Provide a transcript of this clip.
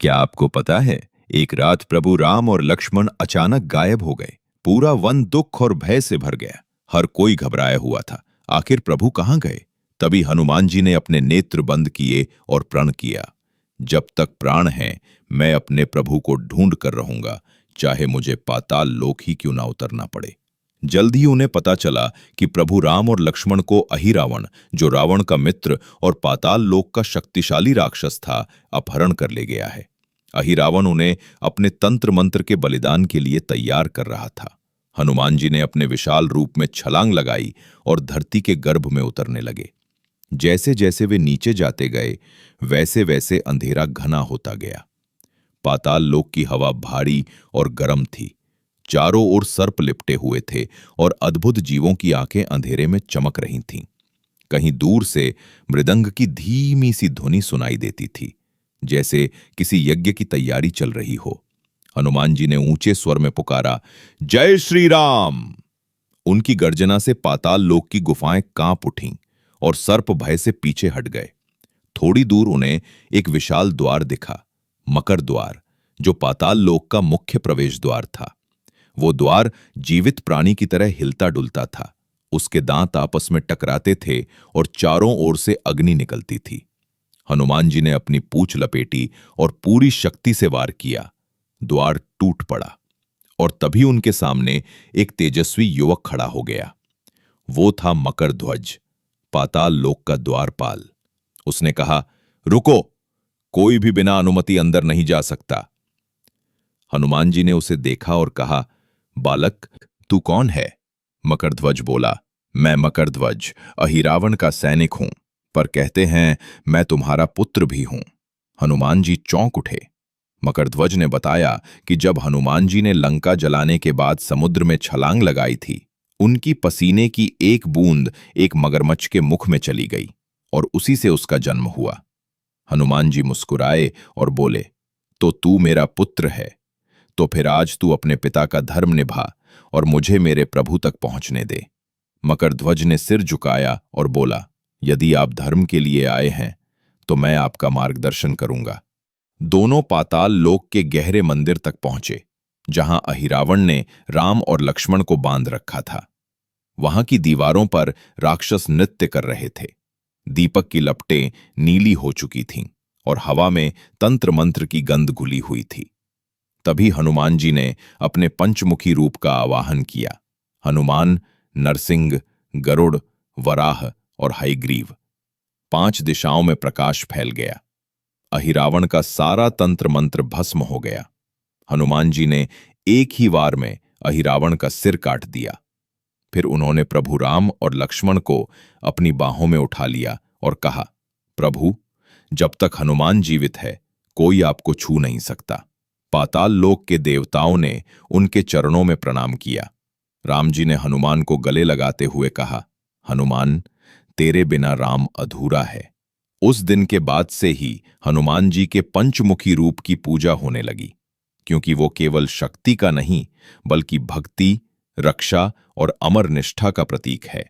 क्या आपको पता है, एक रात प्रभु राम और लक्ष्मण अचानक गायब हो गए। पूरा वन दुख और भय से भर गया। हर कोई घबराया हुआ था। आखिर प्रभु कहाँ गए? तभी हनुमान जी ने अपने नेत्र बंद किए और प्रण किया, जब तक प्राण है मैं अपने प्रभु को ढूंढ कर रहूंगा, चाहे मुझे पाताल लोक ही क्यों ना उतरना पड़े। जल्द ही उन्हें पता चला कि प्रभु राम और लक्ष्मण को अहिरावण, जो रावण का मित्र और पाताल लोक का शक्तिशाली राक्षस था, अपहरण कर ले गया है। अहिरावण उन्हें अपने तंत्र मंत्र के बलिदान के लिए तैयार कर रहा था। हनुमान जी ने अपने विशाल रूप में छलांग लगाई और धरती के गर्भ में उतरने लगे। जैसे जैसे वे नीचे जाते गए, वैसे वैसे अंधेरा घना होता गया। पाताल लोक की हवा भारी और गर्म थी। चारों ओर सर्प लिपटे हुए थे और अद्भुत जीवों की आंखें अंधेरे में चमक रही थीं। कहीं दूर से मृदंग की धीमी सी ध्वनि सुनाई देती थी, जैसे किसी यज्ञ की तैयारी चल रही हो। हनुमान जी ने ऊंचे स्वर में पुकारा, जय श्री राम। उनकी गर्जना से पाताल लोक की गुफाएं कांप उठीं और सर्प भय से पीछे हट गए। थोड़ी दूर उन्हें एक विशाल द्वार दिखा, मकर द्वार, जो पाताल लोक का मुख्य प्रवेश द्वार था। वो द्वार जीवित प्राणी की तरह हिलता डुलता था। उसके दांत आपस में टकराते थे और चारों ओर से अग्नि निकलती थी। हनुमान जी ने अपनी पूंछ लपेटी और पूरी शक्ति से वार किया। द्वार टूट पड़ा और तभी उनके सामने एक तेजस्वी युवक खड़ा हो गया। वो था मकर ध्वज, पाताल लोक का द्वारपाल। उसने कहा, रुको, कोई भी बिना अनुमति अंदर नहीं जा सकता। हनुमान जी ने उसे देखा और कहा, बालक, तू कौन है? मकरध्वज बोला, मैं मकरध्वज, अहिरावण का सैनिक हूं, पर कहते हैं मैं तुम्हारा पुत्र भी हूं। हनुमान जी चौंक उठे। मकरध्वज ने बताया कि जब हनुमान जी ने लंका जलाने के बाद समुद्र में छलांग लगाई थी, उनकी पसीने की एक बूंद एक मगरमच्छ के मुख में चली गई और उसी से उसका जन्म हुआ। हनुमान जी मुस्कुराए और बोले, तो तू मेरा पुत्र है, तो फिर आज तू अपने पिता का धर्म निभा और मुझे मेरे प्रभु तक पहुंचने दे। मकरध्वज ने सिर झुकाया और बोला, यदि आप धर्म के लिए आए हैं तो मैं आपका मार्गदर्शन करूंगा। दोनों पाताल लोक के गहरे मंदिर तक पहुंचे, जहां अहिरावण ने राम और लक्ष्मण को बांध रखा था। वहां की दीवारों पर राक्षस नृत्य कर रहे थे। दीपक की लपटें नीली हो चुकी थीं और हवा में तंत्र मंत्र की गंध घुली हुई थी। तभी हनुमान जी ने अपने पंचमुखी रूप का आवाहन किया। हनुमान, नरसिंह, गरुड़, वराह और हयग्रीव। 5 दिशाओं में प्रकाश फैल गया। अहिरावण का सारा तंत्र मंत्र भस्म हो गया। हनुमान जी ने एक ही वार में अहिरावण का सिर काट दिया। फिर उन्होंने प्रभु राम और लक्ष्मण को अपनी बाहों में उठा लिया और कहा, प्रभु, जब तक हनुमान जीवित है कोई आपको छू नहीं सकता। पाताल लोक के देवताओं ने उनके चरणों में प्रणाम किया। राम जी ने हनुमान को गले लगाते हुए कहा, हनुमान, तेरे बिना राम अधूरा है। उस दिन के बाद से ही हनुमान जी के पंचमुखी रूप की पूजा होने लगी, क्योंकि वो केवल शक्ति का नहीं बल्कि भक्ति, रक्षा और अमर निष्ठा का प्रतीक है।